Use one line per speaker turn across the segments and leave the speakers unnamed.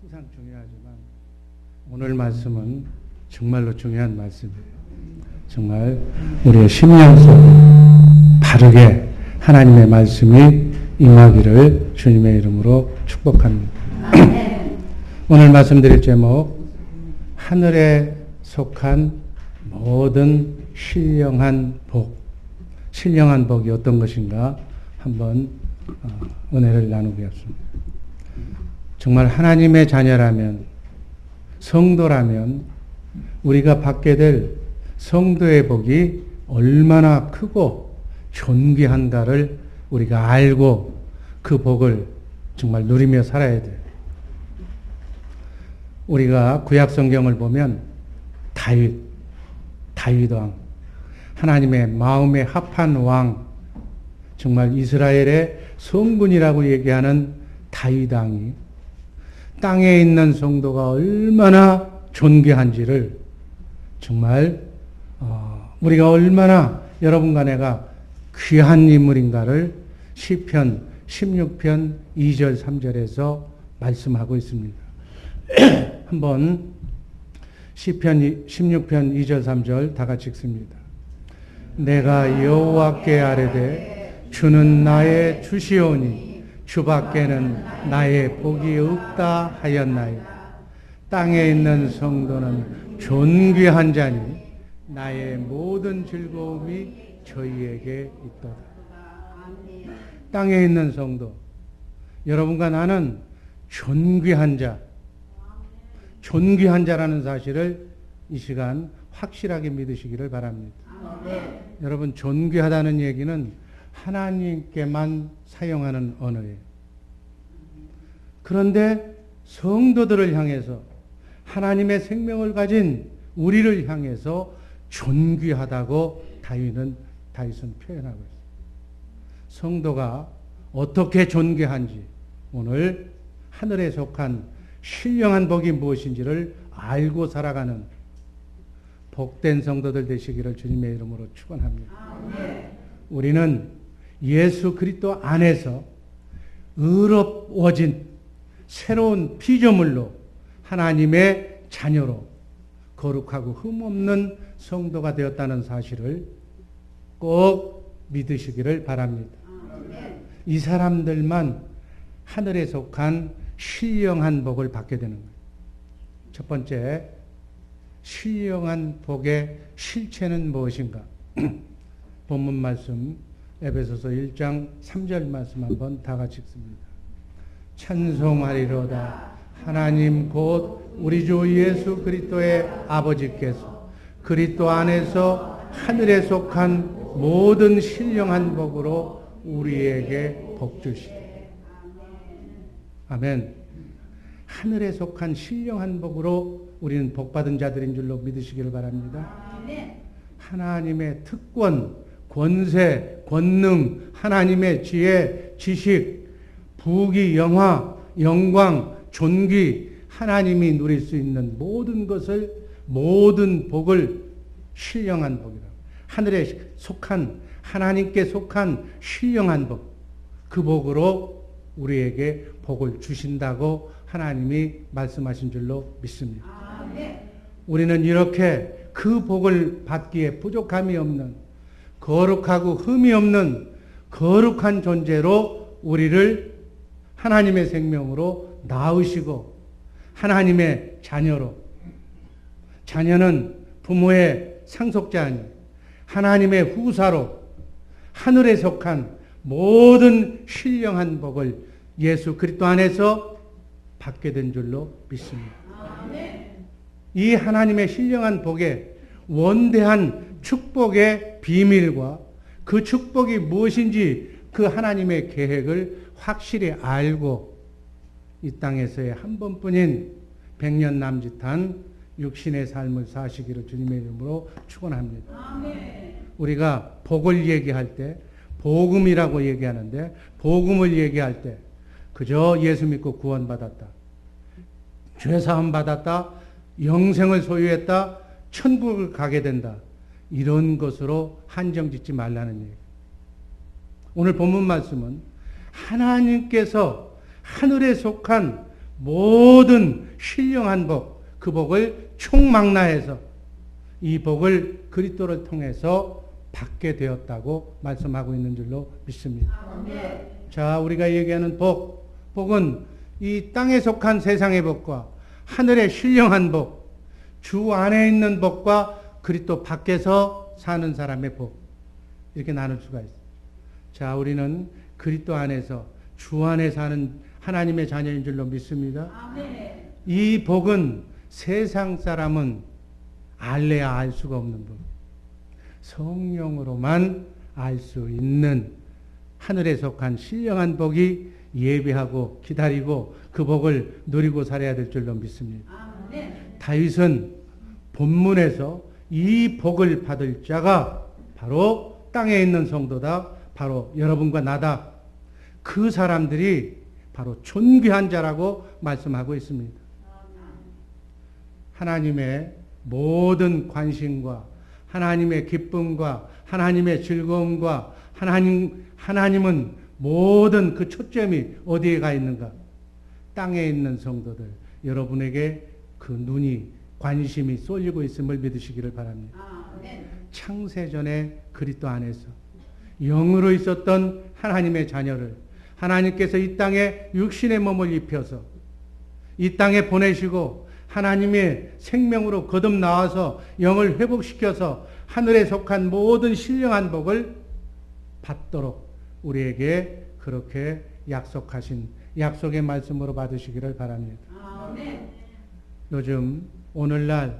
항상 중요하지만 오늘 말씀은 정말로 중요한 말씀이에요. 정말 우리의 심령 속에 바르게 하나님의 말씀이 임하기를 주님의 이름으로 축복합니다. 오늘 말씀드릴 제목, 하늘에 속한 모든 신령한 복. 신령한 복이 어떤 것인가 한번 은혜를 나누겠습니다. 정말 하나님의 자녀라면, 성도라면 우리가 받게 될 성도의 복이 얼마나 크고 존귀한가를 우리가 알고 그 복을 정말 누리며 살아야 돼요. 우리가 구약 성경을 보면 다윗 왕, 하나님의 마음에 합한 왕, 정말 이스라엘의 성군이라고 얘기하는 다윗 왕이 땅에 있는 성도가 얼마나 존귀한지를 정말 우리가 얼마나 여러분과 내가 귀한 인물인가를 시편 16편 2절 3절에서 말씀하고 있습니다. 한번 시편 16편 2절 3절 다 같이 읽습니다. 내가 여호와께 아뢰되 주는 나의 주시오니 주밖에는 나의 복이 없다 하였나이다. 땅에 있는 성도는 존귀한 자니 나의 모든 즐거움이 저희에게 있도다. 땅에 있는 성도, 여러분과 나는 존귀한 자, 존귀한 자라는 사실을 이 시간 확실하게 믿으시기를 바랍니다. 여러분, 존귀하다는 얘기는 하나님께만 사용하는 언어예요. 그런데 성도들을 향해서, 하나님의 생명을 가진 우리를 향해서 존귀하다고 다윗은 표현하고 있어요. 성도가 어떻게 존귀한지, 오늘 하늘에 속한 신령한 복이 무엇인지를 알고 살아가는 복된 성도들 되시기를 주님의 이름으로 축원합니다. 우리는 예수 그리스도 안에서 의롭워진 새로운 피조물로 하나님의 자녀로 거룩하고 흠없는 성도가 되었다는 사실을 꼭 믿으시기를 바랍니다. 이 사람들만 하늘에 속한 신령한 복을 받게 되는 거예요. 첫 번째, 신령한 복의 실체는 무엇인가? 본문 말씀 에베소서 1장 3절 말씀 한번 다 같이 읽습니다. 찬송하리로다 하나님 곧 우리 주 예수 그리스도의 아버지께서 그리스도 안에서 하늘에 속한 모든 신령한 복으로 우리에게 복 주시되. 아멘. 하늘에 속한 신령한 복으로 우리는 복받은 자들인 줄로 믿으시기를 바랍니다. 하나님의 특권, 권세, 권능, 하나님의 지혜, 지식, 부귀, 영화, 영광, 존귀, 하나님이 누릴 수 있는 모든 것을, 모든 복을 신령한 복이라고. 하늘에 속한, 하나님께 속한 신령한 복, 그 복으로 우리에게 복을 주신다고 하나님이 말씀하신 줄로 믿습니다. 우리는 이렇게 그 복을 받기에 부족함이 없는, 거룩하고 흠이 없는 거룩한 존재로 우리를 하나님의 생명으로 낳으시고 하나님의 자녀로, 자녀는 부모의 상속자 아니 하나님의 후사로 하늘에 속한 모든 신령한 복을 예수 그리스도 안에서 받게 된 줄로 믿습니다. 이 하나님의 신령한 복에 원대한 축복의 비밀과 그 축복이 무엇인지 그 하나님의 계획을 확실히 알고 이 땅에서의 한 번뿐인 100년 남짓한 육신의 삶을 사시기를 주님의 이름으로 축원합니다. 우리가 복을 얘기할 때 복음이라고 얘기하는데, 복음을 얘기할 때 그저 예수 믿고 구원받았다, 죄사함 받았다, 영생을 소유했다, 천국을 가게 된다, 이런 것으로 한정짓지 말라는 얘기. 오늘 본문 말씀은 하나님께서 하늘에 속한 모든 신령한 복, 그 복을 총망라해서 이 복을 그리스도를 통해서 받게 되었다고 말씀하고 있는 줄로 믿습니다. 자, 우리가 얘기하는 복은 이 땅에 속한 세상의 복과 하늘의 신령한 복, 주 안에 있는 복과 그리스도 밖에서 사는 사람의 복, 이렇게 나눌 수가 있어요. 자, 우리는 그리스도 안에서 주 안에 사는 하나님의 자녀인 줄로 믿습니다. 이 복은 세상 사람은 알래야 알 수가 없는 복, 성령으로만 알 수 있는 하늘에 속한 신령한 복이 예배하고 기다리고 그 복을 누리고 살아야 될 줄로 믿습니다. 다윗은 본문에서 이 복을 받을 자가 바로 땅에 있는 성도다, 바로 여러분과 나다, 그 사람들이 바로 존귀한 자라고 말씀하고 있습니다. 하나님의 모든 관심과 하나님의 기쁨과 하나님의 즐거움과 하나님은 모든 그 초점이 어디에 가 있는가? 땅에 있는 성도들, 여러분에게 그 눈이, 관심이 쏠리고 있음을 믿으시기를 바랍니다. 창세전에 그리스도 안에서 영으로 있었던 하나님의 자녀를 하나님께서 이 땅에 육신의 몸을 입혀서 이 땅에 보내시고 하나님의 생명으로 거듭나와서 영을 회복시켜서 하늘에 속한 모든 신령한 복을 받도록 우리에게 그렇게 약속하신 약속의 말씀으로 받으시기를 바랍니다. 요즘 오늘날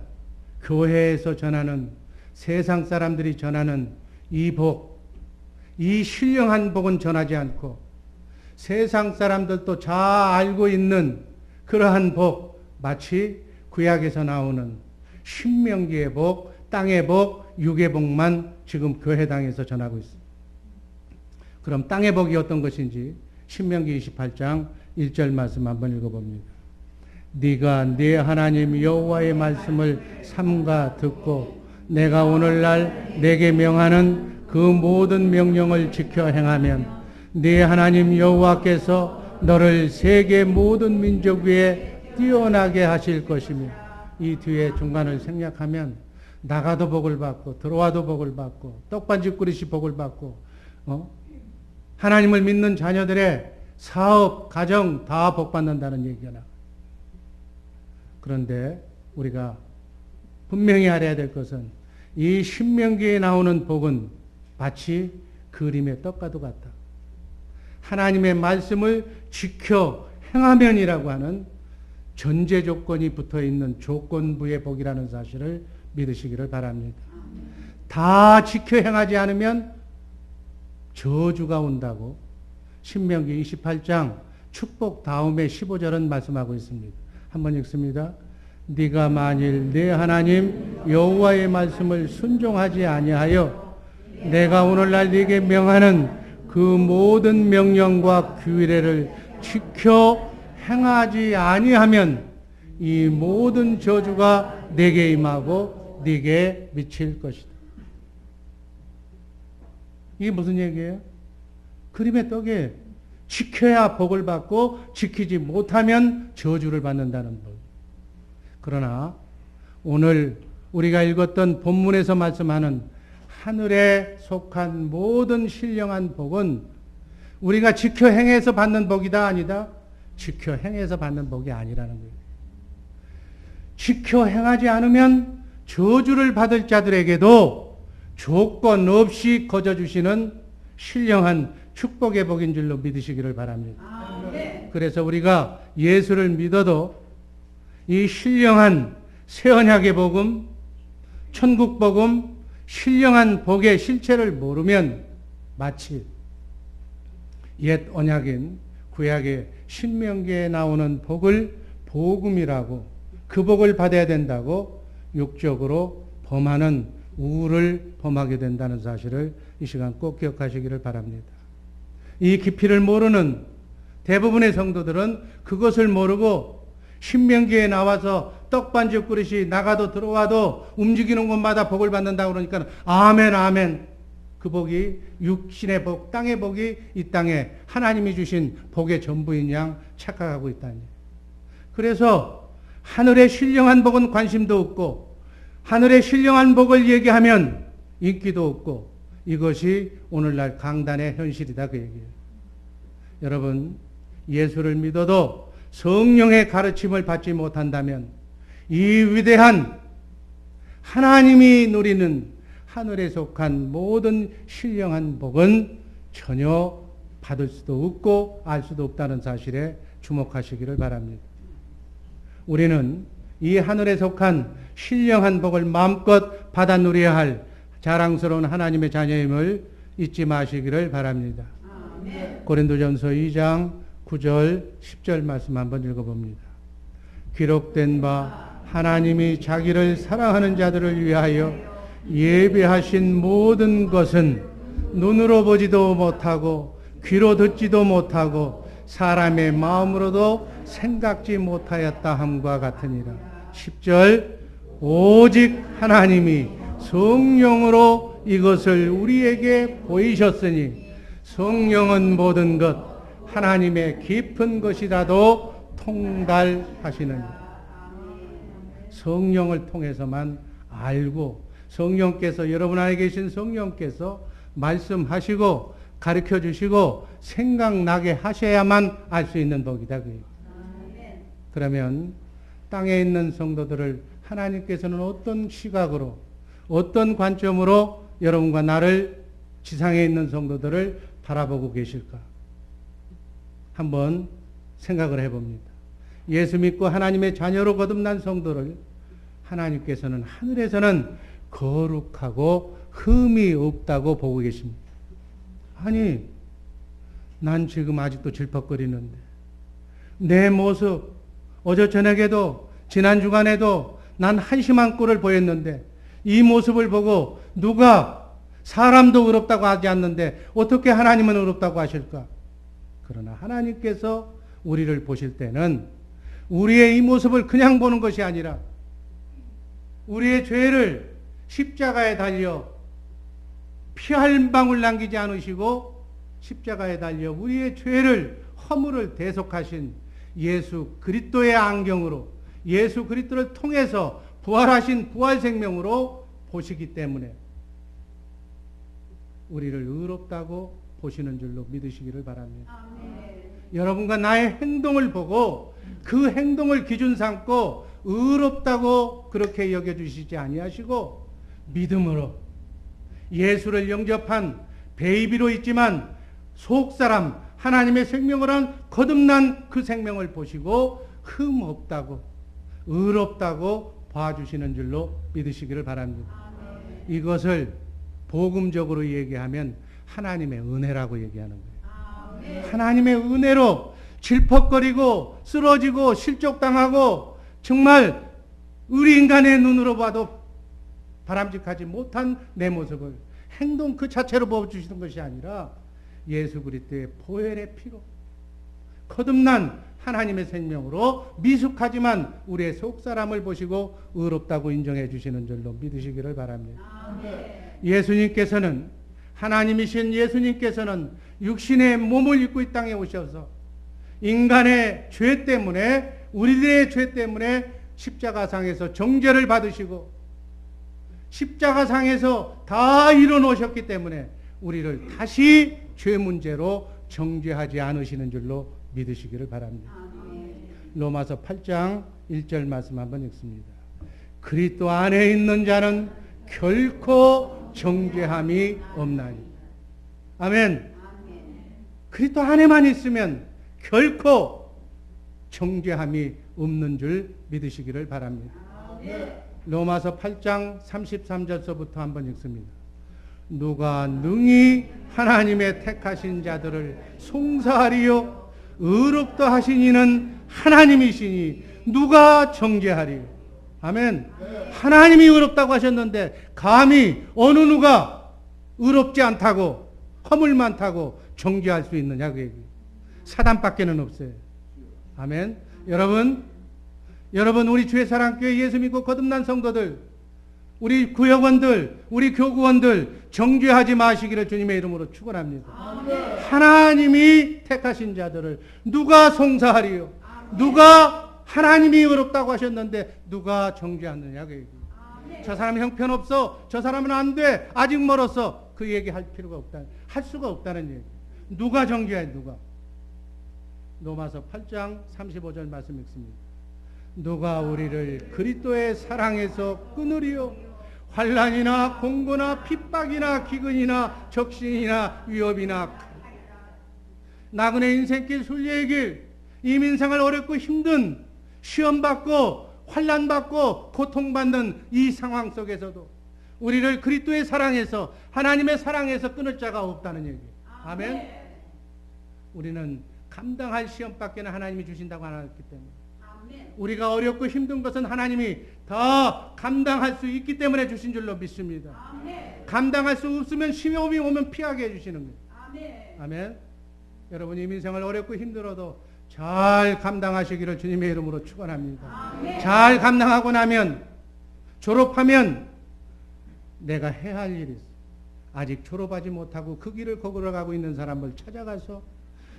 교회에서 전하는, 세상 사람들이 전하는 이 복, 이 신령한 복은 전하지 않고 세상 사람들도 잘 알고 있는 그러한 복, 마치 구약에서 나오는 신명기의 복, 땅의 복, 육의 복만 지금 교회당에서 전하고 있습니다. 그럼 땅의 복이 어떤 것인지 신명기 28장 1절 말씀 한번 읽어봅니다. 네가 네 하나님 여호와의 말씀을 삼가 듣고 내가 오늘날 내게 명하는 그 모든 명령을 지켜 행하면 네 하나님 여호와께서 너를 세계 모든 민족 위에 뛰어나게 하실 것이며, 이 뒤에 중간을 생략하면 나가도 복을 받고 들어와도 복을 받고 떡반죽 그릇이 복을 받고 하나님을 믿는 자녀들의 사업, 가정 다 복받는다는 얘기가 나와요. 그런데 우리가 분명히 알아야 될 것은 이 신명기에 나오는 복은 마치 그림의 떡과도 같다. 하나님의 말씀을 지켜 행하면이라고 하는 전제 조건이 붙어 있는 조건부의 복이라는 사실을 믿으시기를 바랍니다. 다 지켜 행하지 않으면 저주가 온다고 신명기 28장 축복 다음에 15절은 말씀하고 있습니다. 한번 읽습니다. 네가 만일 네 하나님 여호와의 말씀을 순종하지 아니하여 내가 오늘날 네게 명하는 그 모든 명령과 규례를 지켜 행하지 아니하면 이 모든 저주가 네게 임하고 네게 미칠 것이다. 이게 무슨 얘기예요? 그림의 떡에 지켜야 복을 받고 지키지 못하면 저주를 받는다는 법. 그러나 오늘 우리가 읽었던 본문에서 말씀하는 하늘에 속한 모든 신령한 복은 우리가 지켜 행해서 받는 복이다, 아니다? 지켜 행해서 받는 복이 아니라는 거예요. 지켜 행하지 않으면 저주를 받을 자들에게도 조건 없이 거저주시는 신령한 축복의 복인 줄로 믿으시기를 바랍니다. 그래서 우리가 예수를 믿어도 이 신령한 새 언약의 복음, 천국 복음, 신령한 복의 실체를 모르면 마치 옛 언약인 구약의 신명기에 나오는 복을 복음이라고, 그 복을 받아야 된다고 육적으로 범하는 우를 범하게 된다는 사실을 이 시간 꼭 기억하시기를 바랍니다. 이 깊이를 모르는 대부분의 성도들은 그것을 모르고 신명기에 나와서 떡반죽 그릇이 나가도 들어와도 움직이는 곳마다 복을 받는다고 그러니까 아멘 아멘, 그 복이 육신의 복, 땅의 복이 이 땅에 하나님이 주신 복의 전부인 양 착각하고 있다니. 그래서 하늘의 신령한 복은 관심도 없고 하늘의 신령한 복을 얘기하면 인기도 없고 이것이 오늘날 강단의 현실이다 그 얘기예요. 여러분 예수를 믿어도 성령의 가르침을 받지 못한다면 이 위대한 하나님이 누리는 하늘에 속한 모든 신령한 복은 전혀 받을 수도 없고 알 수도 없다는 사실에 주목하시기를 바랍니다. 우리는 이 하늘에 속한 신령한 복을 마음껏 받아 누려야 할 자랑스러운 하나님의 자녀임을 잊지 마시기를 바랍니다. 아멘. 고린도전서 2장 9절 10절 말씀 한번 읽어봅니다. 기록된 바 하나님이 자기를 사랑하는 자들을 위하여 예비하신 모든 것은 눈으로 보지도 못하고 귀로 듣지도 못하고 사람의 마음으로도 생각지 못하였다 함과 같으니라. 10절 오직 하나님이 성령으로 이것을 우리에게 보이셨으니 성령은 모든 것 하나님의 깊은 것이라도 통달하시느니 성령을 통해서만 알고 성령께서 여러분 안에 계신 성령께서 말씀하시고 가르쳐 주시고 생각나게 하셔야만 알 수 있는 복이다. 그러면 땅에 있는 성도들을 하나님께서는 어떤 시각으로 어떤 관점으로 여러분과 나를 지상에 있는 성도들을 바라보고 계실까? 한번 생각을 해봅니다. 예수 믿고 하나님의 자녀로 거듭난 성도를 하나님께서는 하늘에서는 거룩하고 흠이 없다고 보고 계십니다. 아니, 난 지금 아직도 질퍽거리는데 내 모습 어제 저녁에도 지난 주간에도 난 한심한 꼴을 보였는데 이 모습을 보고 누가 사람도 의롭다고 하지 않는데 어떻게 하나님은 의롭다고 하실까? 그러나 하나님께서 우리를 보실 때는 우리의 이 모습을 그냥 보는 것이 아니라 우리의 죄를 십자가에 달려 피 한 방울 남기지 않으시고 십자가에 달려 우리의 죄를 허물을 대속하신 예수 그리스도의 안경으로 예수 그리스도를 통해서 부활하신 부활생명으로 보시기 때문에 우리를 의롭다고 보시는 줄로 믿으시기를 바랍니다. 아멘. 여러분과 나의 행동을 보고 그 행동을 기준 삼고 의롭다고 그렇게 여겨주시지 아니하시고 믿음으로 예수를 영접한 베이비로 있지만 속사람 하나님의 생명을 한 거듭난 그 생명을 보시고 흠 없다고 의롭다고 봐주시는 줄로 믿으시기를 바랍니다. 아멘. 이것을 복음적으로 얘기하면 하나님의 은혜라고 얘기하는 거예요. 아멘. 하나님의 은혜로 질퍽거리고 쓰러지고 실족당하고 정말 우리 인간의 눈으로 봐도 바람직하지 못한 내 모습을 행동 그 자체로 보여주시는 것이 아니라 예수 그리스도의 보혈의 피로 거듭난 하나님의 생명으로 미숙하지만 우리의 속사람을 보시고 의롭다고 인정해 주시는 줄로 믿으시기를 바랍니다. 아멘. 예수님께서는 하나님이신 예수님께서는 육신의 몸을 입고 이 땅에 오셔서 인간의 죄 때문에 우리들의 죄 때문에 십자가상에서 정죄를 받으시고 십자가상에서 다 이뤄놓으셨기 때문에 우리를 다시 죄 문제로 정죄하지 않으시는 줄로 믿으시기를 바랍니다. 아멘. 로마서 8장 1절 말씀 한번 읽습니다. 그리스도 안에 있는 자는 결코 정죄함이 없나니. 아멘. 그리스도 안에만 있으면 결코 정죄함이 없는 줄 믿으시기를 바랍니다. 로마서 8장 33절서부터 한번 읽습니다. 누가 능히 하나님의 택하신 자들을 송사하리요 의롭다 하신 이는 하나님이시니 누가 정죄하리요. 아멘. 하나님이 의롭다고 하셨는데 감히 어느 누가 의롭지 않다고 허물 많다고 정죄할 수 있느냐 그 얘기. 사단밖에는 없어요. 아멘. 여러분 우리 죄사랑교회 예수 믿고 거듭난 성도들 우리 구역원들 우리 교구원들 정죄하지 마시기를 주님의 이름으로 축원합니다. 아멘. 하나님이 택하신 자들을 누가 송사하리요 누가 하나님이 의롭다고 하셨는데 누가 정죄하느냐 그 얘기. 저 사람 형편없어. 저 사람은 안 돼. 아직 멀었어. 그 얘기 할 필요가 없다. 할 수가 없다는 얘기. 누가 정죄해 누가. 로마서 8장 35절 말씀 읽습니다. 누가 우리를 그리스도의 사랑에서 끊으리요. 환난이나 공고나 핍박이나 기근이나 적신이나 위협이나 나그네 인생길 순례의 길, 이민생활 어렵고 힘든 시험받고 환난받고 고통받는 이 상황 속에서도 우리를 그리스도의 사랑에서 하나님의 사랑에서 끊을 자가 없다는 얘기. 아멘. 우리는 감당할 시험밖에는 하나님이 주신다고 안 했기 때문에 우리가 어렵고 힘든 것은 하나님이 더 감당할 수 있기 때문에 주신 줄로 믿습니다. 감당할 수 없으면 시험이 오면 피하게 해주시는 거예요. 아멘. 여러분 이민생활 어렵고 힘들어도 잘 감당하시기를 주님의 이름으로 축원합니다. 잘 감당하고 나면 졸업하면 내가 해야 할 일이 있어. 아직 졸업하지 못하고 그 길을 걸어가고 있는 사람을 찾아가서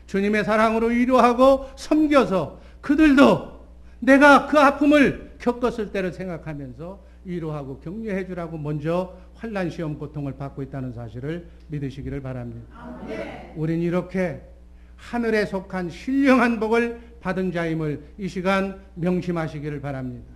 주님의 사랑으로 위로하고 섬겨서 그들도 내가 그 아픔을 겪었을 때를 생각하면서 위로하고 격려해 주라고 먼저 환난 시험 고통을 받고 있다는 사실을 믿으시기를 바랍니다. 우린 이렇게 하늘에 속한 신령한 복을 받은 자임을 이 시간 명심하시기를 바랍니다.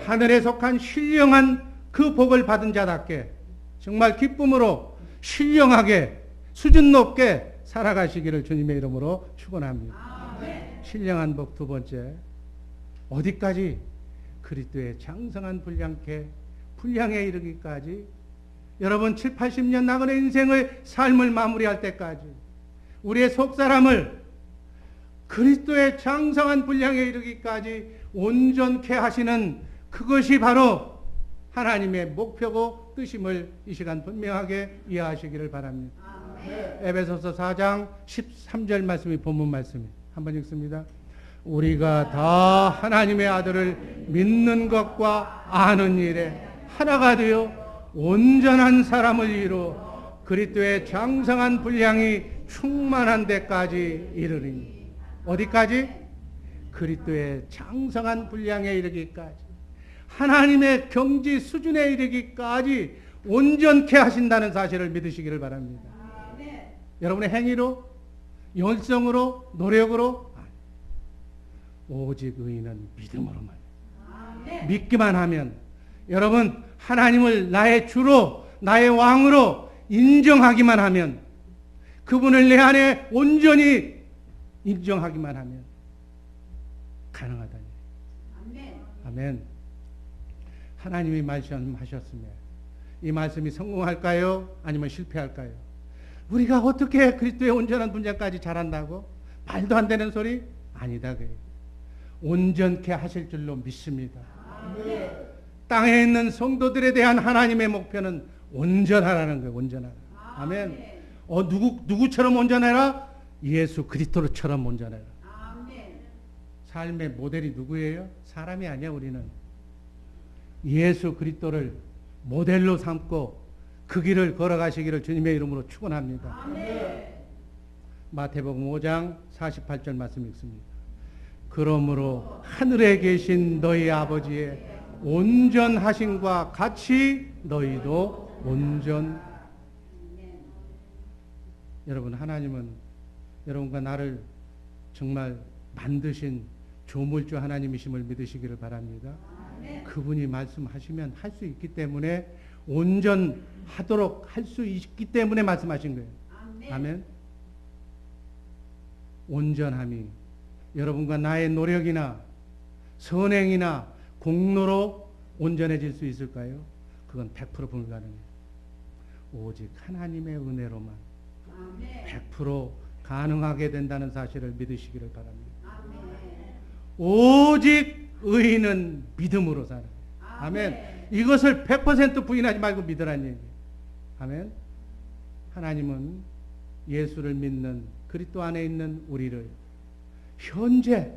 하늘에 속한 신령한 그 복을 받은 자답게 정말 기쁨으로 신령하게 수준 높게 살아가시기를 주님의 이름으로 축원합니다. 신령한 복 두 번째, 어디까지? 그리스도의 장성한 분량에 이르기까지. 여러분 7, 80년 나그네 인생의 삶을 마무리할 때까지 우리의 속사람을 그리스도의 장성한 분량에 이르기까지 온전케 하시는 그것이 바로 하나님의 목표고 뜻임을 이 시간 분명하게 이해하시기를 바랍니다. 에베소서 4장 13절 말씀이 본문 말씀입니다. 한번 읽습니다. 우리가 다 하나님의 아들을 믿는 것과 아는 일에 하나가 되어 온전한 사람을 이루어 그리스도의 장성한 분량이 충만한 데까지 이르리니. 어디까지? 그리스도의 장성한 분량에 이르기까지, 하나님의 경지 수준에 이르기까지 온전케 하신다는 사실을 믿으시기를 바랍니다. 여러분의 행위로, 열성으로, 노력으로, 오직 의인은 믿음으로만. 믿기만 하면, 여러분 하나님을 나의 주로 나의 왕으로 인정하기만 하면, 그분을 내 안에 온전히 인정하기만 하면 가능하다니. 아멘. 하나님이 말씀하셨으면 이 말씀이 성공할까요? 아니면 실패할까요? 우리가 어떻게 그리스도의 온전한 분량까지 잘한다고? 말도 안 되는 소리? 아니다. 온전케 하실 줄로 믿습니다. 땅에 있는 성도들에 대한 하나님의 목표는 온전하라는 거예요. 온전하라. 아멘. 누구처럼 온전해라? 예수 그리스도처럼 온전해라. 삶의 모델이 누구예요? 사람이 아니야. 우리는 예수 그리스도를 모델로 삼고 그 길을 걸어가시기를 주님의 이름으로 축원합니다. 마태복음 5장 48절 말씀 읽습니다. 그러므로 하늘에 계신 너희 아버지의 온전하심과 같이 너희도 온전. 여러분 하나님은 여러분과 나를 정말 만드신 조물주 하나님이심을 믿으시기를 바랍니다. 그분이 말씀하시면 할 수 있기 때문에, 온전하도록 할 수 있기 때문에 말씀하신 거예요. 아멘. 온전함이 여러분과 나의 노력이나 선행이나 공로로 온전해질 수 있을까요? 그건 100% 불가능해요. 오직 하나님의 은혜로만 100% 가능하게 된다는 사실을 믿으시기를 바랍니다. 오직 의인은 믿음으로 살아요. 아멘. 이것을 100% 부인하지 말고 믿으라는 얘기예요. 아멘. 하나님은 예수를 믿는 그리스도 안에 있는 우리를 현재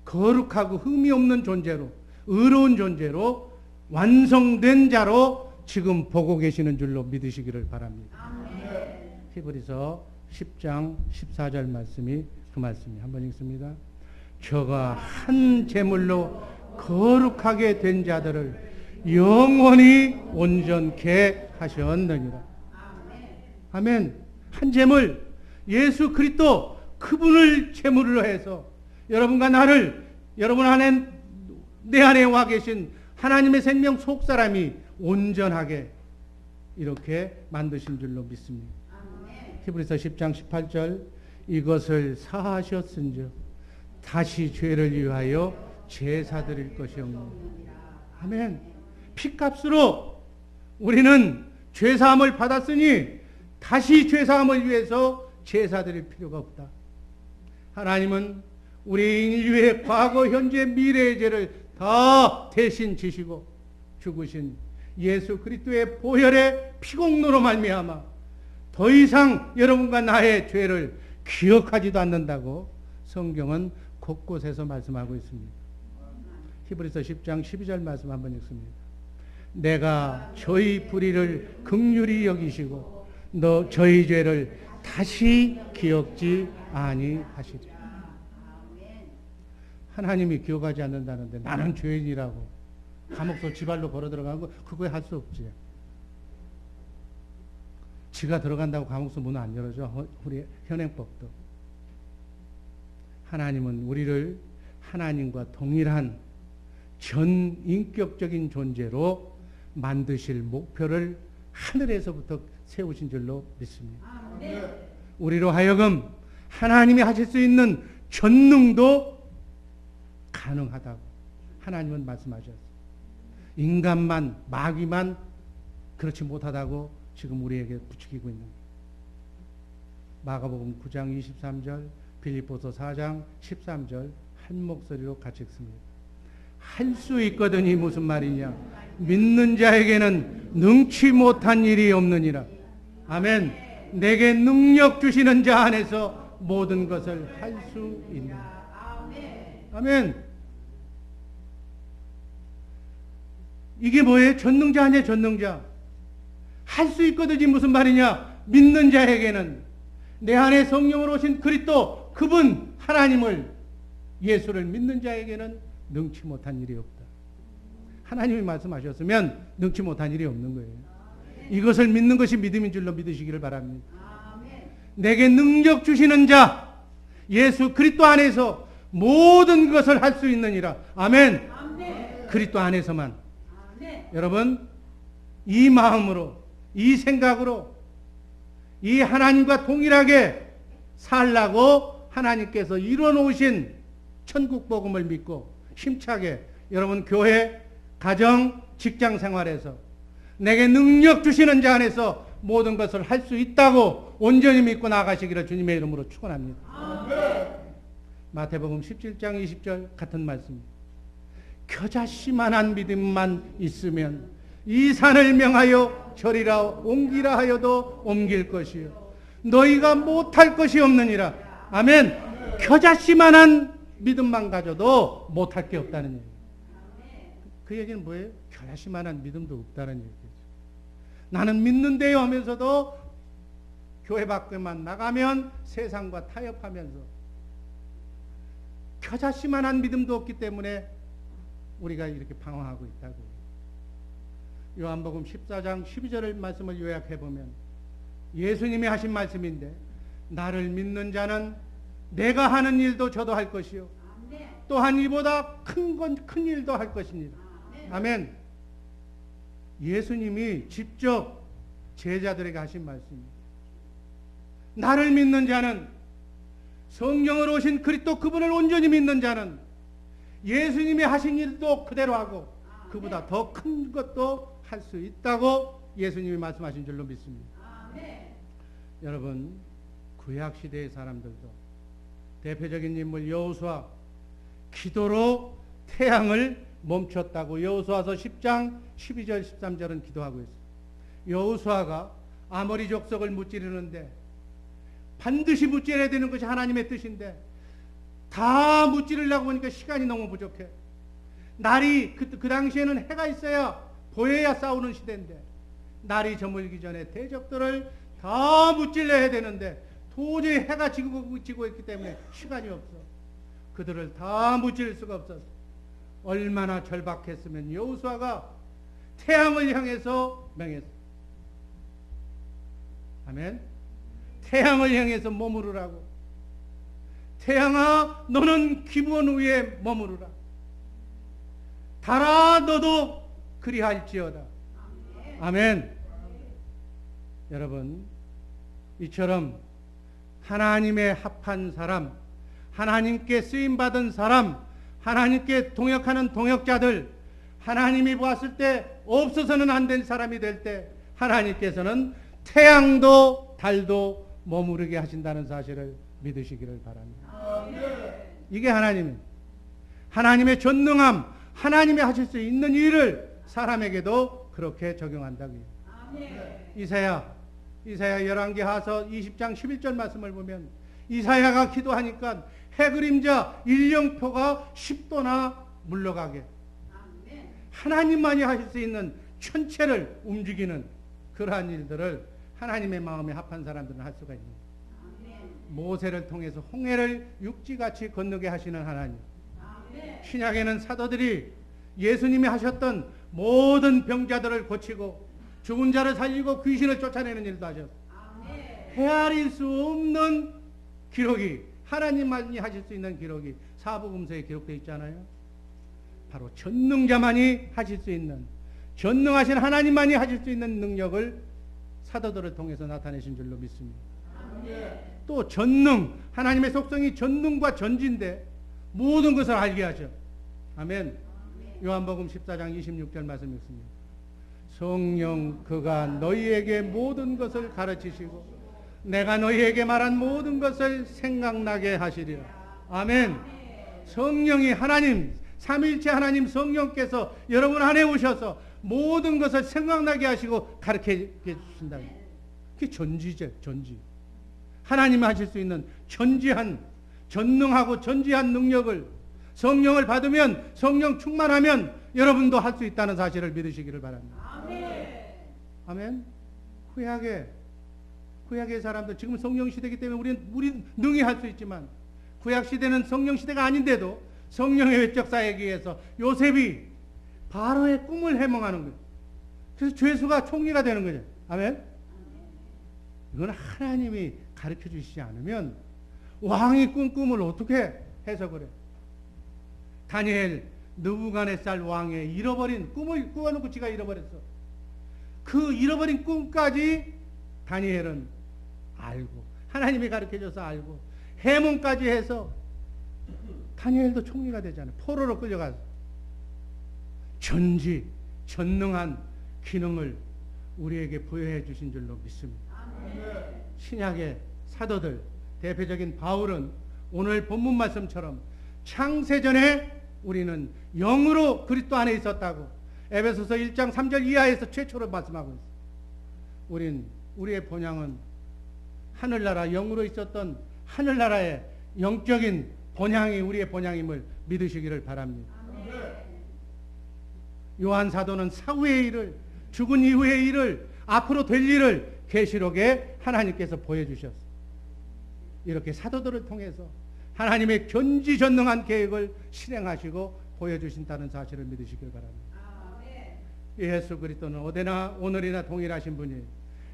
거룩하고 흠이 없는 존재로, 의로운 존재로, 완성된 자로 지금 보고 계시는 줄로 믿으시기를 바랍니다. 히브리서 10장 14절 말씀이 그 말씀이 한번 읽습니다. 저가 한 제물로 거룩하게 된 자들을 영원히 온전케 하셨느니라. 아멘. 한 제물, 예수 그리스도 그분을 제물로 해서 여러분과 나를, 여러분 안에, 내 안에 와 계신 하나님의 생명 속사람이 온전하게 이렇게 만드신 줄로 믿습니다. 히브리서 10장 18절, 이것을 사하셨은즉 다시 죄를 위하여 제사 드릴 것이 없느니라. 아멘. 피값으로 우리는 죄사함을 받았으니 다시 죄사함을 위해서 제사 드릴 필요가 없다. 하나님은 우리 인류의 과거, 현재, 미래의 죄를 다 대신 지시고 죽으신 예수 그리스도의 보혈의 피공로로 말미암아 더 이상 여러분과 나의 죄를 기억하지도 않는다고 성경은 곳곳에서 말씀하고 있습니다. 히브리서 10장 12절 말씀 한번 읽습니다. 내가 저희 불의를 긍휼히 여기시고 저희 죄를 다시 기억지 아니하시리라. 하나님이 기억하지 않는다는데 나는 죄인이라고 감옥소 지발로 걸어 들어간 거 그거에 할 수 없지. 지가 들어간다고 감옥소 문을 안 열어줘. 우리 현행법도. 하나님은 우리를 하나님과 동일한 전인격적인 존재로 만드실 목표를 하늘에서부터 세우신 줄로 믿습니다. 우리로 하여금 하나님이 하실 수 있는 전능도 가능하다고 하나님은 말씀하셨어요. 인간만, 마귀만 그렇지 못하다고 지금 우리에게 부추기고 있는 거예요. 마가복음 9장 23절, 빌립보서 4장 13절 한 목소리로 같이 읽습니다. 할 수 있거든이 무슨 말이냐? 믿는 자에게는 능치 못한 일이 없느니라. 아멘. 내게 능력 주시는 자 안에서 모든 것을 할 수 있느니라. 아멘. 이게 뭐예요? 전능자 아니에요? 전능자. 할 수 있거든이 무슨 말이냐? 믿는 자에게는 내 안에 성령으로 오신 그리스도 그분 하나님을, 예수를 믿는 자에게는 능치 못한 일이 없다. 하나님이 말씀하셨으면 능치 못한 일이 없는 거예요. 이것을 믿는 것이 믿음인 줄로 믿으시기를 바랍니다. 내게 능력 주시는 자 예수 그리스도 안에서 모든 것을 할 수 있느니라. 아멘. 그리스도 안에서만. 여러분, 이 마음으로, 이 생각으로 이 하나님과 동일하게 살라고 하나님께서 이뤄놓으신 천국 복음을 믿고 힘차게 여러분 교회, 가정, 직장 생활에서 내게 능력 주시는 자 안에서 모든 것을 할 수 있다고 온전히 믿고 나가시기를 주님의 이름으로 축원합니다. 마태복음 17장 20절 같은 말씀입니다. 겨자씨만한 믿음만 있으면 이 산을 명하여 저리라 옮기라 하여도 옮길 것이요 너희가 못할 것이 없느니라. 아멘. 겨자씨만한 믿음만 가져도 못할 게 없다는 얘기예요. 그 얘기는 뭐예요? 겨자씨만한 믿음도 없다는 얘기죠. 나는 믿는데요 하면서도 교회 밖에만 나가면 세상과 타협하면서 겨자씨만한 믿음도 없기 때문에 우리가 이렇게 방황하고 있다고. 요한복음 14장 12절 말씀을 요약해보면 예수님이 하신 말씀인데 나를 믿는 자는 내가 하는 일도 저도 할 것이요 또한 이보다 큰 일도 할 것입니다. 아멘. 예수님이 직접 제자들에게 하신 말씀입니다. 나를 믿는 자는, 성령으로 오신 그리스도 그분을 온전히 믿는 자는 예수님이 하신 일도 그대로 하고 그보다 더 큰 것도 할 수 있다고 예수님이 말씀하신 줄로 믿습니다. 여러분, 구약시대의 사람들도 대표적인 인물 여호수아, 기도로 태양을 멈췄다고 여호수아서 10장 12절 13절은 기도하고 있어요. 여호수아가 아모리 족속을 무찌르는데 반드시 무찌려야 되는 것이 하나님의 뜻인데 다 무찌르려고 보니까 시간이 너무 부족해. 날이 그 당시에는 해가 있어야 보여야 싸우는 시대인데 날이 저물기 전에 대적들을 다 무찔러야 되는데 도저히 해가 지고 있기 때문에 시간이 없어. 그들을 다 무찔 수가 없었어. 얼마나 절박했으면 여호수아가 태양을 향해서 명했어. 아멘. 태양을 향해서 머무르라고. 태양아, 너는 기브온 위에 머무르라. 달아, 너도 그리할지어다. 아멘. 여러분, 이처럼 하나님의 합한 사람, 하나님께 쓰임받은 사람, 하나님께 동역하는 동역자들, 하나님이 보았을 때 없어서는 안 된 사람이 될 때 하나님께서는 태양도 달도 머무르게 하신다는 사실을 믿으시기를 바랍니다. 이게 하나님의 전능함, 하나님이 하실 수 있는 일을 사람에게도 그렇게 적용한다고요. 이사야 열왕기하서 20장 11절 말씀을 보면 이사야가 기도하니까 해그림자 일령표가 10도나 물러가게, 하나님만이 하실 수 있는 천체를 움직이는 그러한 일들을 하나님의 마음에 합한 사람들은 할 수가 있는 거예요. 모세를 통해서 홍해를 육지같이 건너게 하시는 하나님. 신약에는 사도들이 예수님이 하셨던 모든 병자들을 고치고 죽은 자를 살리고 귀신을 쫓아내는 일도 하셨어요. 헤아릴 수 없는 기록이, 하나님만이 하실 수 있는 기록이 사복음서에 기록되어 있잖아요. 바로 전능자만이 하실 수 있는, 전능하신 하나님만이 하실 수 있는 능력을 사도들을 통해서 나타내신 줄로 믿습니다. 또 전능, 하나님의 속성이 전능과 전지인데 모든 것을 알게 하셔. 아멘. 요한복음 14장 26절 말씀 읽습니다. 성령 그가 너희에게 모든 것을 가르치시고 내가 너희에게 말한 모든 것을 생각나게 하시리라. 아멘. 성령이 하나님, 삼위일체 하나님 성령께서 여러분 안에 오셔서 모든 것을 생각나게 하시고 가르쳐 주신다. 그게 전지제, 전지. 하나님이 하실 수 있는 전지한, 전능하고 전지한 능력을, 성령을 받으면, 성령 충만하면 여러분도 할 수 있다는 사실을 믿으시기를 바랍니다. 아멘. 구약의 사람들, 지금 성령 시대이기 때문에 우린 능히 할 수 있지만, 구약 시대는 성령 시대가 아닌데도 성령의 외적 사역에 의해서 요셉이 바로의 꿈을 해몽하는 거예요. 그래서 죄수가 총리가 되는 거죠. 아멘. 이건 하나님이 가르쳐 주시지 않으면 왕이 꾼 꿈을 어떻게 해석을 해? 다니엘, 느부갓네살 왕의 잃어버린 꿈을 꾸어놓고 지가 잃어버렸어. 그 잃어버린 꿈까지 다니엘은 알고, 하나님이 가르쳐줘서 알고, 해몽까지 해서 다니엘도 총리가 되잖아요. 포로로 끌려가서. 전능한 기능을 우리에게 부여해 주신 줄로 믿습니다. 신약의 사도들, 대표적인 바울은 오늘 본문 말씀처럼 창세전에 우리는 영으로 그리스도 안에 있었다고 에베소서 1장 3절 이하에서 최초로 말씀하고 있어요. 우리의 본향은 하늘나라, 영으로 있었던 하늘나라의 영적인 본향이 우리의 본향임을 믿으시기를 바랍니다. 요한 사도는 사후의 일을, 죽은 이후의 일을, 앞으로 될 일을 계시록에 하나님께서 보여주셨어요. 이렇게 사도들을 통해서 하나님의 전지전능한 계획을 실행하시고 보여주신다는 사실을 믿으시길 바랍니다. 예수 그리스도는 어디나 오늘이나 동일하신 분이에요.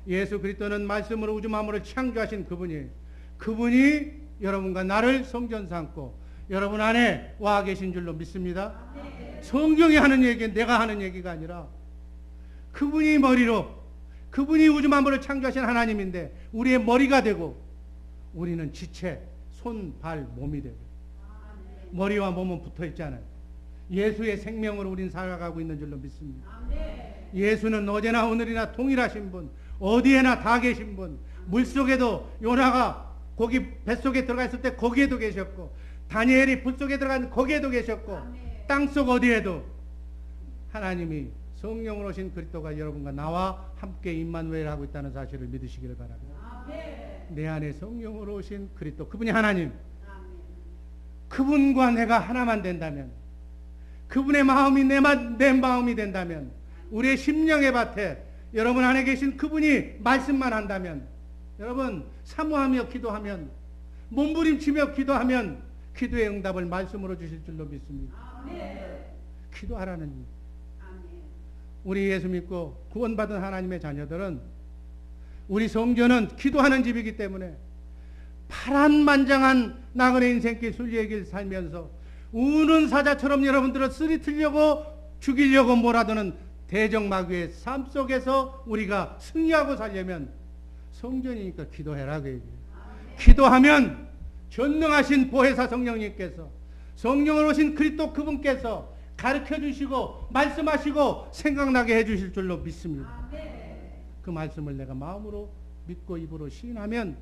예수 그리스도는 말씀으로 우주 만물을 창조하신 그분이 여러분과 나를 성전 삼고 여러분 안에 와 계신 줄로 믿습니다. 성경이 하는 얘기는 내가 하는 얘기가 아니라 그분이 머리로, 그분이 우주 만물을 창조하신 하나님인데 우리의 머리가 되고 우리는 지체, 손, 발, 몸이 되고 머리와 몸은 붙어 있잖아요. 예수의 생명으로 우리는 살아가고 있는 줄로 믿습니다. 예수는 어제나 오늘이나 동일하신 분, 어디에나 다 계신 분, 물속에도 요나가 고기 뱃속에 들어가 있을 때 거기에도 계셨고, 다니엘이 불속에 들어간 거기에도 계셨고, 땅속 어디에도 하나님이 성령으로 오신 그리스도가 여러분과 나와 함께 임마누엘 하고 있다는 사실을 믿으시기를 바랍니다. 내 안에 성령으로 오신 그리스도, 그분이 하나님, 그분과 내가 하나만 된다면, 그분의 마음이 내 마음이 된다면, 우리의 심령의 밭에 여러분 안에 계신 그분이 말씀만 한다면, 여러분 사모하며 기도하면, 몸부림치며 기도하면 기도의 응답을 말씀으로 주실 줄로 믿습니다. 기도하라는 일. 우리 예수 믿고 구원받은 하나님의 자녀들은, 우리 성전은 기도하는 집이기 때문에 파란만장한 나그네 인생길 순리의 길 살면서 우는 사자처럼 여러분들을 쓰리틀려고 죽이려고 몰아드는 대적마귀의 삶 속에서 우리가 승리하고 살려면 성전이니까 기도해라 그 얘기예요. 기도하면 전능하신 보혜사 성령님께서, 성령으로 오신 그리스도 그분께서 가르쳐 주시고 말씀하시고 생각나게 해 주실 줄로 믿습니다. 그 말씀을 내가 마음으로 믿고 입으로 시인하면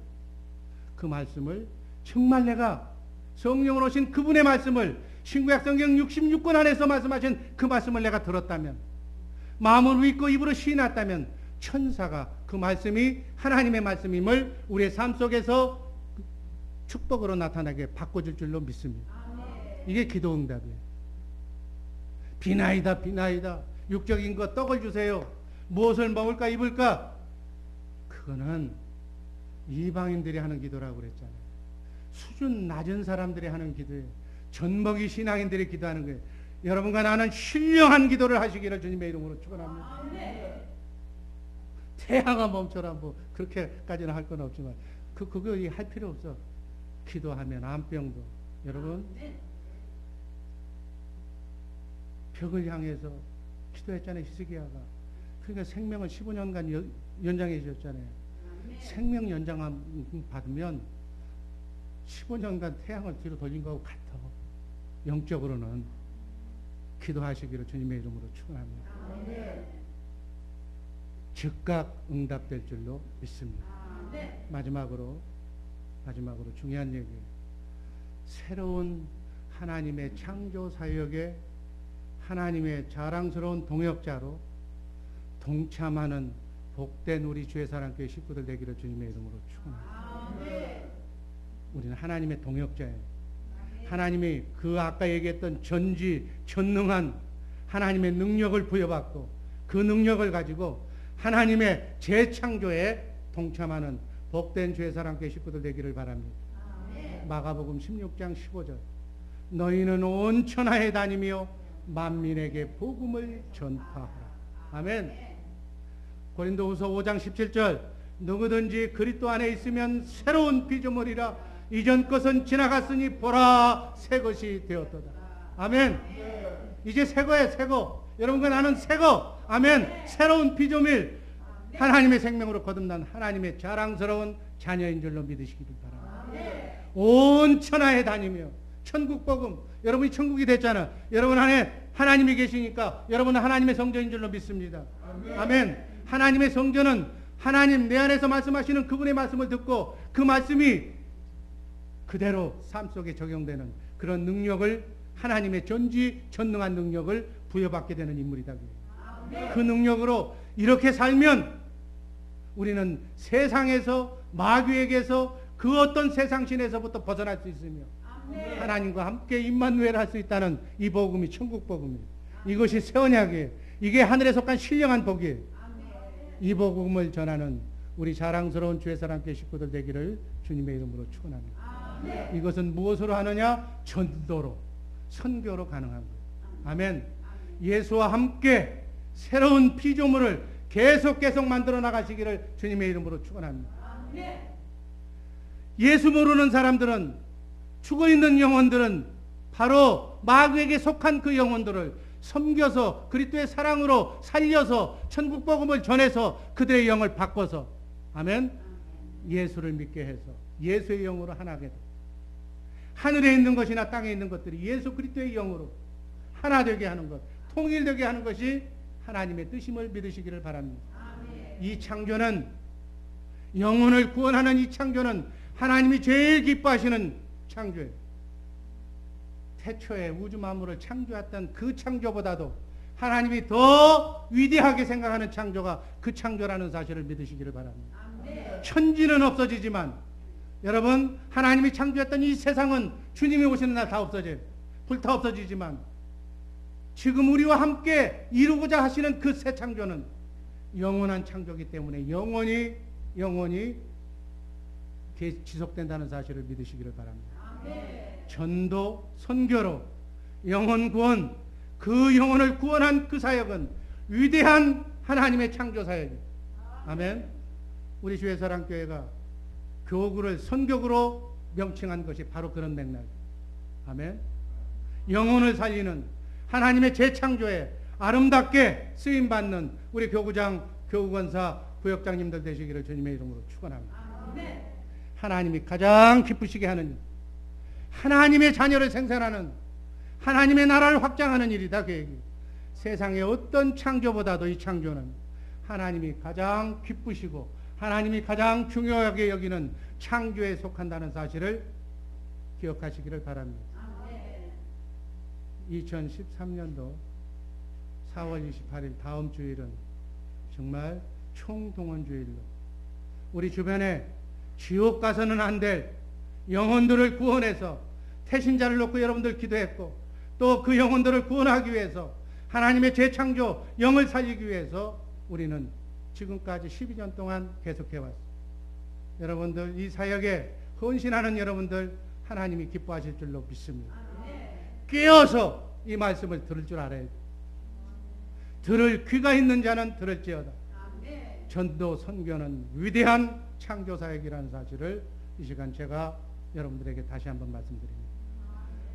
그 말씀을 정말 내가 성령으로 오신 그분의 말씀을, 신구약 성경 66권 안에서 말씀하신 그 말씀을 내가 들었다면, 마음으로 믿고 입으로 시인했다면 천사가 그 말씀이 하나님의 말씀임을 우리의 삶 속에서 축복으로 나타나게 바꿔줄 줄로 믿습니다. 이게 기도 응답이에요. 비나이다 비나이다, 육적인 것 떡을 주세요, 무엇을 먹을까 입을까, 그거는 이방인들이 하는 기도라고 그랬잖아요. 수준 낮은 사람들이 하는 기도예요. 젖먹이 신앙인들이 기도하는 거예요. 여러분과 나는 신령한 기도를 하시기를 주님의 이름으로 축원합니다. 태양아 멈춰라, 뭐 그렇게까지는 할 건 없지만 그거 할 필요 없어. 기도하면 암병도, 여러분 벽을 향해서 기도했잖아요, 히스기야가. 그러니까 생명을 15년간 연장해 주셨잖아요. 생명 연장 받으면 15년간 태양을 뒤로 돌린 거하고 같아. 영적으로는. 기도하시기를 주님의 이름으로 축원합니다. 즉각 응답될 줄로 믿습니다. 마지막으로 중요한 얘기예요. 새로운 하나님의 창조 사역에 하나님의 자랑스러운 동역자로 동참하는 복된 우리 주의 사랑교회 식구들 되기를 주님의 이름으로 축원합니다. 우리는 하나님의 동역자예요. 하나님이 그 아까 얘기했던 전능한 하나님의 능력을 부여받고 그 능력을 가지고 하나님의 재창조에 동참하는 복된 주의 사랑교회 식구들 되기를 바랍니다. 마가복음 16장 15절, 너희는 온 천하에 다니며 만민에게 복음을 전파하라. 아멘. 고린도후서 5장 17절, 누구든지 그리스도 안에 있으면 새로운 피조물이라, 이전 것은 지나갔으니 보라 새 것이 되었도다. 아멘. 이제 새 거예요, 새 거. 여러분과 나는 새 거. 아멘. 새로운 피조물, 하나님의 생명으로 거듭난 하나님의 자랑스러운 자녀인 줄로 믿으시기를 바랍니다. 온 천하에 다니며 천국 복음, 여러분이 천국이 됐잖아. 여러분 안에 하나님이 계시니까 여러분은 하나님의 성전인 줄로 믿습니다. 아멘. 하나님의 성전은 하나님 내 안에서 말씀하시는 그분의 말씀을 듣고 그 말씀이 그대로 삶 속에 적용되는 그런 능력을, 하나님의 전능한 능력을 부여받게 되는 인물이다. 그 능력으로 이렇게 살면 우리는 세상에서, 마귀에게서, 그 어떤 세상신에서부터 벗어날 수 있으며 하나님과 함께 임마누엘 할 수 있다는 이 복음이 천국 복음이에요. 이것이 새 언약이에요. 이게 하늘에 속한 신령한 복이에요. 이 복음을 전하는 우리 자랑스러운 주의 사랑교회 식구들 되기를 주님의 이름으로 축원합니다. 이것은 무엇으로 하느냐? 전도로, 선교로 가능한 거예요. 아멘. 예수와 함께 새로운 피조물을 계속 만들어 나가시기를 주님의 이름으로 축원합니다. 예수 모르는 사람들은, 죽어있는 영혼들은 바로 마귀에게 속한 그 영혼들을 섬겨서 그리스도의 사랑으로 살려서 천국 복음을 전해서 그들의 영을 바꿔서, 아멘, 예수를 믿게 해서 예수의 영으로 하나게 돼. 하늘에 있는 것이나 땅에 있는 것들이 예수 그리스도의 영으로 하나 되게 하는 것, 통일되게 하는 것이 하나님의 뜻임을 믿으시기를 바랍니다. 이 창조는, 영혼을 구원하는 이 창조는 하나님이 제일 기뻐하시는 창조예요. 태초에 우주 만물을 창조했던 그 창조보다도 하나님이 더 위대하게 생각하는 창조가 그 창조라는 사실을 믿으시기를 바랍니다. 천지는 없어지지만 여러분, 하나님이 창조했던 이 세상은 주님이 오시는 날 다 없어져요. 불타 없어지지만 지금 우리와 함께 이루고자 하시는 그 새 창조는 영원한 창조이기 때문에 영원히 지속된다는 사실을 믿으시기를 바랍니다. 전도, 선교로 영혼 구원, 그 영혼을 구원한 그 사역은 위대한 하나님의 창조 사역이에요. 아멘. 우리 주의 사랑교회가 교구를 선교구로 명칭한 것이 바로 그런 맥락이에요. 아멘. 영혼을 살리는 하나님의 재창조에 아름답게 쓰임받는 우리 교구장, 교구권사, 구역장님들 되시기를 주님의 이름으로 축원합니다. 하나님이 가장 기쁘시게 하는 일, 하나님의 자녀를 생산하는, 하나님의 나라를 확장하는 일이다. 그 얘기. 세상의 어떤 창조보다도 이 창조는 하나님이 가장 기쁘시고 하나님이 가장 중요하게 여기는 창조에 속한다는 사실을 기억하시기를 바랍니다. 2013년도 4월 28일 다음 주일은 정말 총동원주일로 우리 주변에 지옥 가서는 안 될 영혼들을 구원해서 태신자를 놓고 여러분들 기도했고, 또 그 영혼들을 구원하기 위해서 하나님의 재창조 영을 살리기 위해서 우리는 지금까지 12년 동안 계속해 왔습니다. 여러분들 이 사역에 헌신하는 여러분들 하나님이 기뻐하실 줄로 믿습니다. 깨어서 이 말씀을 들을 줄 알아야 돼요. 들을 귀가 있는 자는 들을지어다. 전도 선교는 위대한 창조 사역이라는 사실을 이 시간 제가 여러분들에게 다시 한번 말씀드립니다.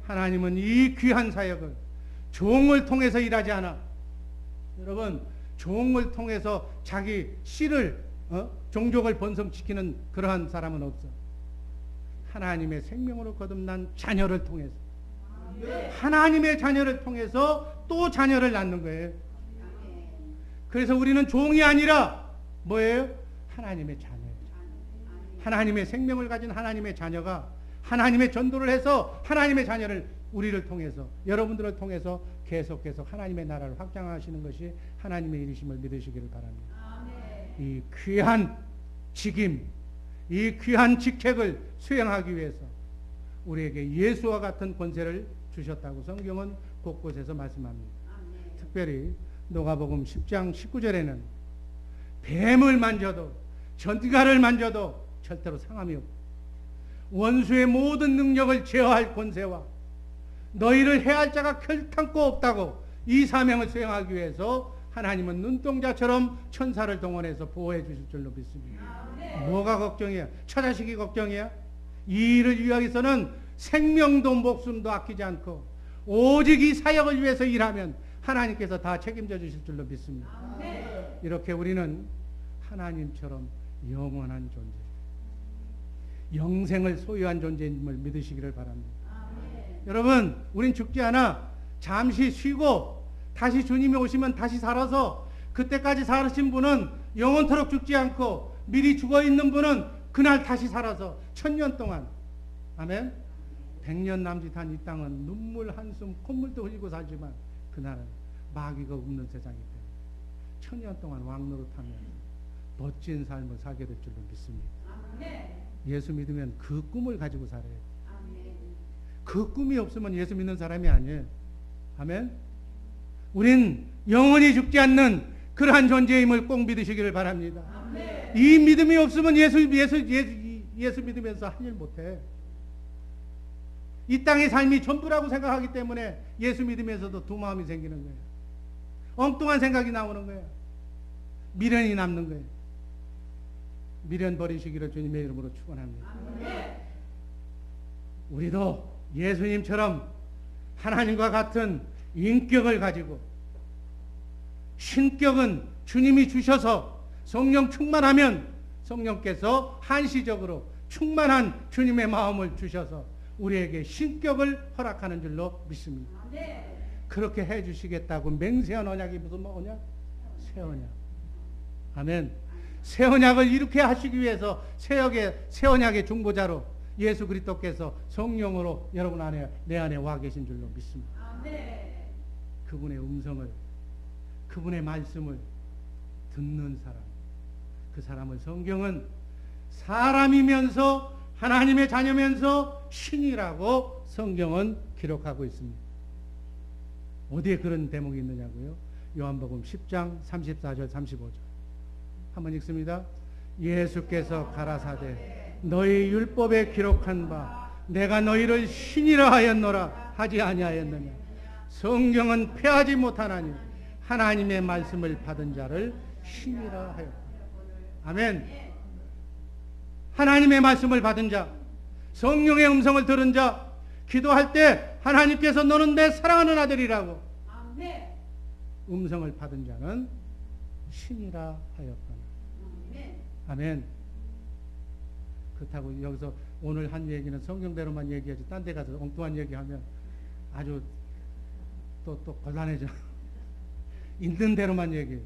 하나님은 이 귀한 사역을 종을 통해서 일하지 않아. 여러분, 종을 통해서 자기 씨를 종족을 번성시키는 그러한 사람은 없어. 하나님의 생명으로 거듭난 자녀를 통해서, 하나님의 자녀를 통해서 또 자녀를 낳는 거예요. 그래서 우리는 종이 아니라 뭐예요? 하나님의 자녀예요. 하나님의 생명을 가진 하나님의 자녀가 하나님의 전도를 해서 하나님의 자녀를 우리를 통해서, 여러분들을 통해서 계속 하나님의 나라를 확장하시는 것이 하나님의 일이심을 믿으시기를 바랍니다. 이 귀한 직임, 이 귀한 직책을 수행하기 위해서 우리에게 예수와 같은 권세를 주셨다고 성경은 곳곳에서 말씀합니다. 특별히 누가복음 10장 19절에는 뱀을 만져도, 전갈을 만져도 절대로 상함이 없고 원수의 모든 능력을 제어할 권세와 너희를 해할 자가 결탄코 없다고 이 사명을 수행하기 위해서 하나님은 눈동자처럼 천사를 동원해서 보호해 주실 줄로 믿습니다. 뭐가 걱정이야? 처자식이 걱정이야? 이 일을 위해서는 생명도 목숨도 아끼지 않고 오직 이 사역을 위해서 일하면 하나님께서 다 책임져 주실 줄로 믿습니다. 이렇게 우리는 하나님처럼 영원한 존재, 영생을 소유한 존재임을 믿으시기를 바랍니다. 여러분, 우린 죽지 않아. 잠시 쉬고 다시 주님이 오시면 다시 살아서, 그때까지 살으신 분은 영원토록 죽지 않고 미리 죽어있는 분은 그날 다시 살아서 1000년 동안, 아멘, 100년 남짓한 이 땅은 눈물, 한숨, 콧물도 흘리고 살지만 그날은 마귀가 없는 세상이기 때문에 1000년 동안 왕노릇하며 멋진 삶을 살게 될 줄로 믿습니다. 예수 믿으면 그 꿈을 가지고 살아야 돼요. 그 꿈이 없으면 예수 믿는 사람이 아니에요. 아멘. 우린 영원히 죽지 않는 그러한 존재임을 꼭 믿으시기를 바랍니다. 이 믿음이 없으면 예수 믿으면서 한 일 못해. 이 땅의 삶이 전부라고 생각하기 때문에 예수 믿으면서도 두 마음이 생기는 거예요. 엉뚱한 생각이 나오는 거예요. 미련이 남는 거예요. 미련 버리시기를 주님의 이름으로 축원합니다. 우리도 예수님처럼 하나님과 같은 인격을 가지고, 신격은 주님이 주셔서 성령 충만하면 성령께서 한시적으로 충만한 주님의 마음을 주셔서 우리에게 신격을 허락하는 줄로 믿습니다. 그렇게 해주시겠다고 맹세한 언약이 무슨 언약? 새 언약. 아멘. 새 언약을 이렇게 하시기 위해서 새 언약의 중보자로 예수 그리스도께서 성령으로 여러분 안에, 내 안에 와 계신 줄로 믿습니다. 그분의 음성을, 그분의 말씀을 듣는 사람, 그 사람을 성경은 사람이면서 하나님의 자녀면서 신이라고 성경은 기록하고 있습니다. 어디에 그런 대목이 있느냐고요? 요한복음 10장 34절 35절 한번 읽습니다. 예수께서 가라사대 너희 율법에 기록한 바 내가 너희를 신이라 하였노라 하지 아니하였느냐. 성경은 패하지 못하나니 하나님의 말씀을 받은 자를 신이라 하였다. 아멘. 하나님의 말씀을 받은 자, 성령의 음성을 들은 자, 기도할 때 하나님께서 너는 내 사랑하는 아들이라고 음성을 받은 자는 신이라 하였거나. 아멘. 그렇다고 여기서 오늘 한 얘기는 성경대로만 얘기하지 딴 데 가서 엉뚱한 얘기하면 아주 또 곤란해져. 있는 대로만 얘기해.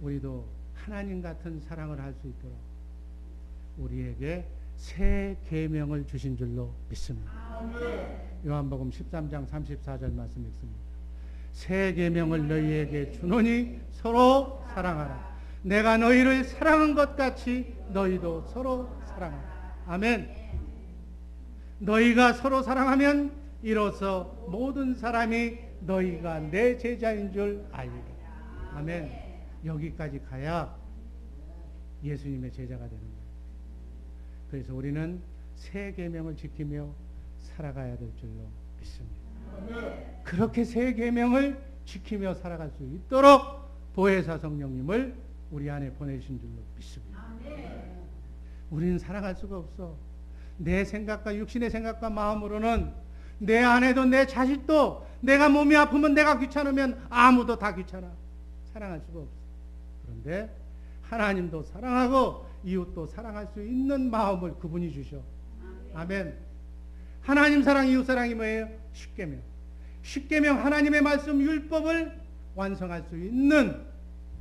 우리도 하나님 같은 사랑을 할 수 있도록 우리에게 새 계명을 주신 줄로 믿습니다. 요한복음 13장 34절 말씀 읽습니다. 새 계명을 너희에게 주노니 서로 사랑하라. 내가 너희를 사랑한 것 같이 너희도 서로 사랑하라. 아멘. 너희가 서로 사랑하면 이로써 모든 사람이 너희가 내 제자인 줄 알리라. 아멘. 여기까지 가야 예수님의 제자가 되는 거예요. 그래서 우리는 새 계명을 지키며 살아가야 될 줄로 믿습니다. 그렇게 새 계명을 지키며 살아갈 수 있도록 보혜사 성령님을 우리 안에 보내신 줄로 믿습니다. 우리는 살아갈 수가 없어. 내 생각과 육신의 생각과 마음으로는 내 아내도 내 자식도 내가 몸이 아프면 내가 귀찮으면 아무도 다 귀찮아. 사랑할 수가 없어. 그런데 하나님도 사랑하고 이웃도 사랑할 수 있는 마음을 그분이 주셔. 아멘. 하나님 사랑, 이웃 사랑이 뭐예요? 십계명. 십계명 하나님의 말씀 율법을 완성할 수 있는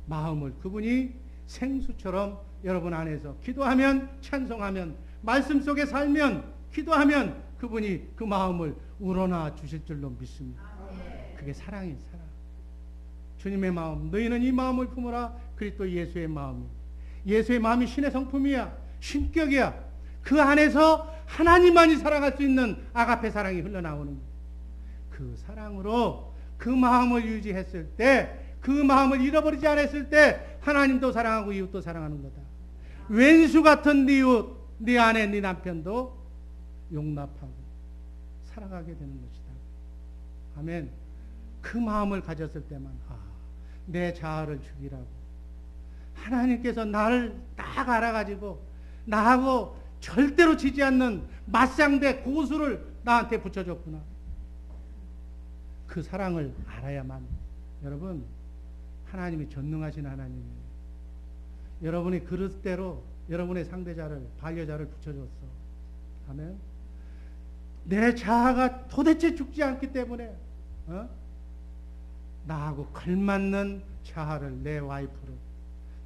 마음을 그분이 생수처럼 여러분 안에서 기도하면, 찬송하면, 말씀 속에 살면, 기도하면 그분이 그 마음을 우러나 주실 줄로 믿습니다. 그게 사랑이에요. 사랑. 주님의 마음, 너희는 이 마음을 품으라. 그리스도 예수의 마음이, 예수의 마음이 신의 성품이야. 신격이야. 그 안에서 하나님만이 사랑할 수 있는 아가페 사랑이 흘러나오는 거예요. 그 사랑으로 그 마음을 유지했을 때, 그 마음을 잃어버리지 않았을 때 하나님도 사랑하고 이웃도 사랑하는 거다. 왼수 같은 네 이웃, 네 아내, 네 남편도 용납하고 사랑하게 되는 것이다. 아멘. 그 마음을 가졌을 때만 내 자아를 죽이라고 하나님께서 나를 딱 알아가지고 나하고 절대로 지지 않는 맞상대 고수를 나한테 붙여줬구나. 그 사랑을 알아야만. 여러분, 하나님이 전능하신 하나님이에요. 여러분이 그릇대로 여러분의 상대자를, 반려자를 붙여줬어. 아멘. 내 자아가 도대체 죽지 않기 때문에 나하고 걸맞는 자아를, 내 와이프를,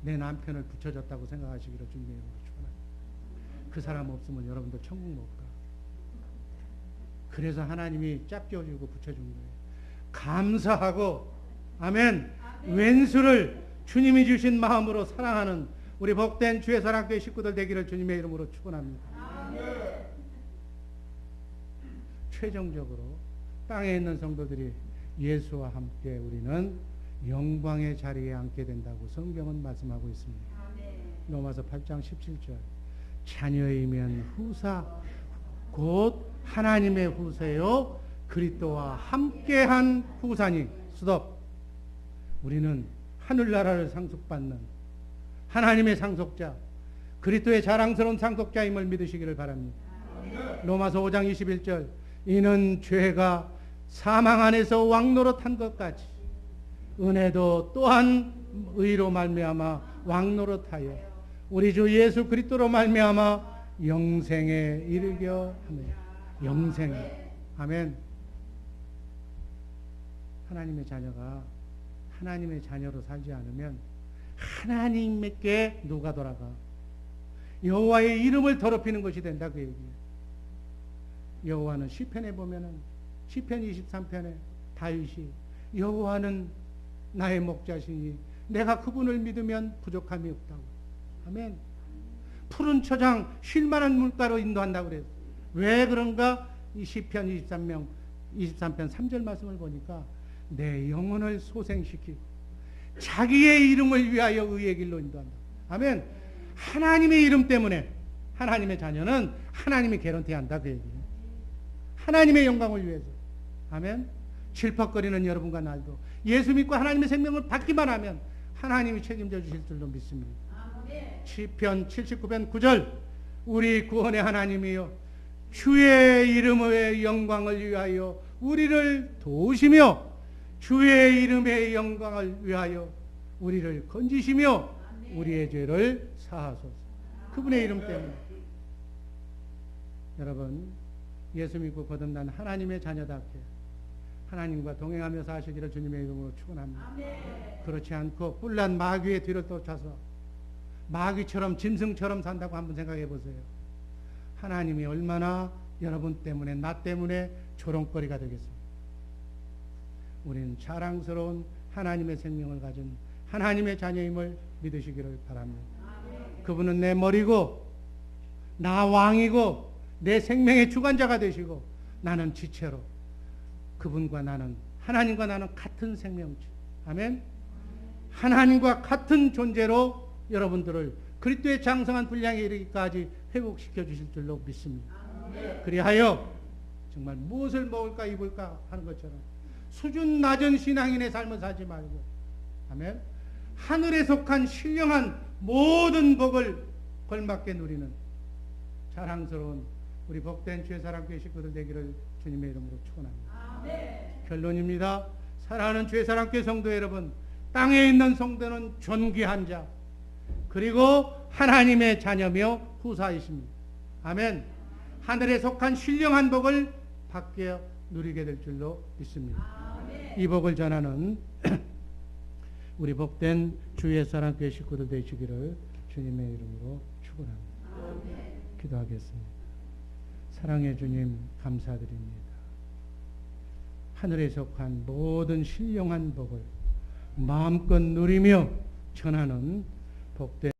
내 남편을 붙여줬다고 생각하시기를 주님의 이름으로 축원합니다. 그 사람 없으면 여러분들 천국 못 가. 그래서 하나님이 짝지어주고 붙여준 거예요. 감사하고, 아멘. 왼수를 주님이 주신 마음으로 사랑하는 우리 복된 주의 사랑교회 식구들 되기를 주님의 이름으로 축원합니다. 최종적으로 땅에 있는 성도들이 예수와 함께 우리는 영광의 자리에 앉게 된다고 성경은 말씀하고 있습니다. 로마서 8장 17절. 자녀이면 후사 곧 하나님의 후세요 그리스도와 함께한 후사니. 수덕. 우리는 하늘나라를 상속받는 하나님의 상속자, 그리스도의 자랑스러운 상속자임을 믿으시기를 바랍니다. 로마서 5장 21절. 이는 죄가 사망 안에서 왕노릇한 것 같이 은혜도 또한 의로 말미암아 왕노릇하여 우리 주 예수 그리스도로 말미암아 영생에 이르려 하며. 영생에. 아멘. 하나님의 자녀가 하나님의 자녀로 살지 않으면 하나님께 누가 돌아가? 여호와의 이름을 더럽히는 것이 된다, 그 얘기예요. 여호와는 시편에 보면은, 시편 23편에 다윗이 여호와는 나의 목자시니 내가 그분을 믿으면 부족함이 없다고. 아멘. 푸른 초장 쉴만한 물가로 인도한다고 그래요. 왜 그런가? 이 시편 23편 3절 말씀을 보니까 내 영혼을 소생시키고 자기의 이름을 위하여 의의 길로 인도한다. 아멘. 하나님의 이름 때문에, 하나님의 자녀는 하나님이 개런티한다 그 얘기예요. 하나님의 영광을 위해서. 아멘. 질퍽거리는 여러분과 날도 예수 믿고 하나님의 생명을 받기만 하면 하나님이 책임져 주실 줄로 믿습니다. 시편 79편 9절 우리 구원의 하나님이여 주의 이름의 영광을 위하여 우리를 도우시며 주의 이름의 영광을 위하여 우리를 건지시며 우리의 죄를 사하소서. 그분의 이름 때문에 여러분 예수 믿고 거듭난 하나님의 자녀답게 하나님과 동행하며 사시기를 주님의 이름으로 축원합니다. 그렇지 않고 뿔난 마귀의 뒤를 쫓아서 마귀처럼 짐승처럼 산다고 한번 생각해 보세요. 하나님이 얼마나 여러분 때문에 나 때문에 조롱거리가 되겠습니까? 우리는 자랑스러운 하나님의 생명을 가진 하나님의 자녀임을 믿으시기를 바랍니다. 그분은 내 머리고 나 왕이고 내 생명의 주관자가 되시고 나는 지체로 그분과 나는 하나님과 나는 같은 생명체. 아멘. 하나님과 같은 존재로 여러분들을 그리스도의 장성한 분량에 이르기까지 회복시켜 주실 줄로 믿습니다. 그리하여 정말 무엇을 먹을까 입을까 하는 것처럼 수준 낮은 신앙인의 삶을 살지 말고 아멘. 하늘에 속한 신령한 모든 복을 걸맞게 누리는 자랑스러운 우리 복된 주의 사랑교회 식구들 되기를 주님의 이름으로 축원합니다. 결론입니다. 사랑하는 주의 사랑교회 성도 여러분, 땅에 있는 성도는 존귀한 자 그리고 하나님의 자녀며 후사이십니다. 아멘. 하늘에 속한 신령한 복을 받게 누리게 될 줄로 믿습니다. 이 복을 전하는 우리 복된 주의 사랑교회 식구들 되시기를 주님의 이름으로 축원합니다. 기도하겠습니다. 사랑의 주님 감사드립니다. 하늘에 속한 모든 신령한 복을 마음껏 누리며 전하는 복된